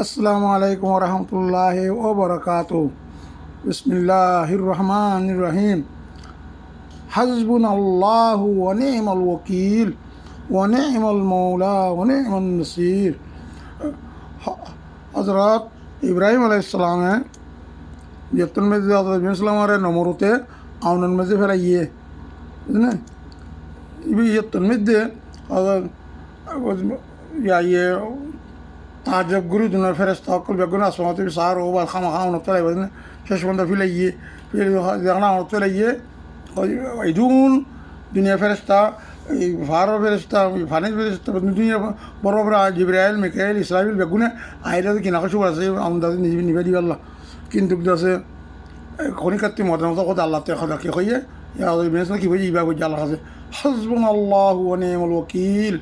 আসসালামু আলাইকুম রহমতুল্লাহি ওয়া বারাকাতুহু। বিসমিল্লাহির রহমানির রহিম। হাসবুনাল্লাহু ওয়া নি'মাল ওয়াকিল ওয়া নি'মাল মাওলা ওয়া নি'মান নাসির। হযরত ইব্রাহিম আলাইহিস সালামে যেতুন মেজে হযরত ইব্রাহিম সালামের নমরুতে আউনান মেজে ফেলাইয়ে বুঝলেন ইবি যেতুন মেজে ইয়ে তাজব গুরু দুনার ফেরেস্তা সকল বেগুন আসমাতে সার ও বা খামা খাওয়া নতলাই বুঝলেন শেষ পর্যন্ত ফিলাইয়ে দেখনা নতলাইয়ে ইদুন দুনিয়া ফেরেস্তা এই ফার ফেরেস্তা ফানিস ফেরেস্তা দুনিয়া বড় বড় জিব্রাইল মিকাইল ইসরাফিল বেগুনে আইরা কিনা কিছু আছে আমাদের নিবে দিবে আল্লাহ কিন্তু আছে খনিকাত্তি মতামত কথা আল্লাহ তে কথা কি কইয়ে কি বই ইবা বই আল্লাহ আছে হাসবুনাল্লাহু ওয়া নি'মাল ওয়াকিল।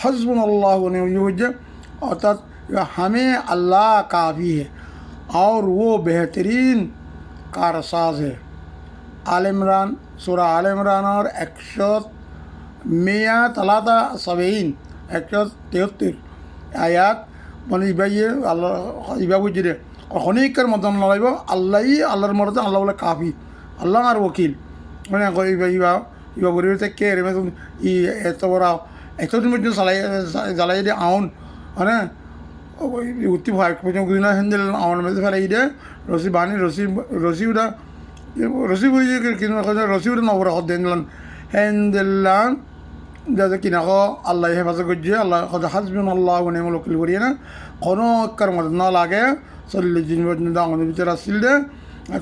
हस्बुनल्लाह व नि'मल वकील अर्थात हमें अल्लाह काफ़ी है और वो बेहतरीन कारसाज है। आल इमरान सूरा आल इमरान और 173 आयात মানে ইবাইয়ে আল্লাহ ইবা বুঝিরে অনেকের মতন লড়াইব আল্লাহই আল্লাহর মরতে আল্লাহ বলে কাফি আল্লাহ আর ওকিল মানে ইবা ইবা ইবা বলে কে রে ই এত বড় এতদিন পর্যন্ত জ্বালাই দিয়ে আউন মানে উত্তি ভয় পর্যন্ত গুদিনা হেন্দেল আউন মেজে ফেলাই দিয়ে রসি বানি রসি উঠা রসি বুঝি কিন্তু রসি উঠে নবর হদ দেন হেন্দেলান যাতে কিনা আল্লাহ হেফাজত করছে আল্লাহ হাসবিন আল্লাহ নি'মাল ওয়াকিল করিয়ে না কোনো কার মদত না লাগে 40 দিন পর্যন্ত আমাদের ভিতরে আসছিল দে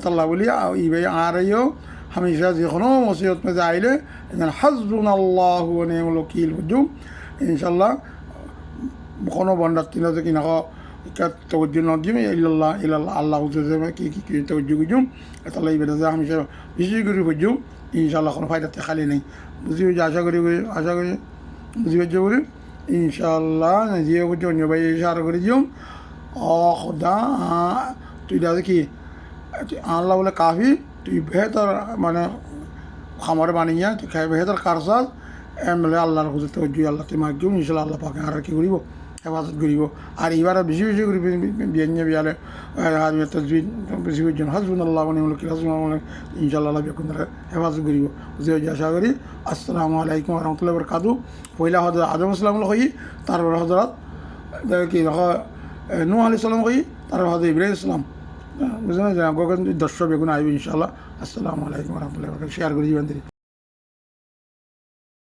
আল্লাহ বলি ইবাই আর हमेशा जो मुसीबत में आइले हस्बुनाल्लाहु व नि'माल वकील बुझो इंशाल्लाह কোনো বন্ডার তিন কি না তওজ্জু ন দিম ইল্লাল্লাহ আল্লাহ হুজুরে কি তওজ্জু গুজুম তাহলে এই বেদা হামেশা বেশি করে বুঝো ইনশাআল্লাহ কোনো ফায়দাতে খালি নেই বুঝিও যে আশা করি বুঝিও যে বলি ইনশাআল্লাহ যে বুঝো অন্য ভাই ইশারা করে দিও ও খোদা তুই দাদা কি আল্লাহ বলে কাফি তুই বেহতর মানে খামার বানিয়ে তুই খাই বেহতর কারসাজ এমএলএ আল্লাহর হুজুর তওজ্জু আল্লাহ তে মাগিও ইনশাআল্লাহ আল্লাহ পাকে আর কি করিব হেফাজত করিব আর এবার বেশি করে বিয়াnye বিয়ালে আর তাজবিদ বেশি জন হাসবুনাল্লাহু ওয়া নি'মাল ওয়াকিল হাসবুনাল্লাহ ইনশাআল্লাহ আল্লাহ বেকুন হেফাজত করিব যে আশা করি। আসসালামু আলাইকুম ওয়া রাহমাতুল্লাহি ওয়া বারাকাতুহু। পয়লা হযরত আদম আলাইহিস সালাম কই তারপর হযরত কি নূহ আলাইহিস সালাম কই তারপর হযরত ইব্রাহিম আলাইহিস সালাম বুঝলেন যে গগন দর্শক বেগুন আইব ইনশাআল্লাহ। আসসালামু আলাইকুম ওয়া রাহমাতুল্লাহি ওয়া বারাকাতুহু। শেয়ার করে দিবেন।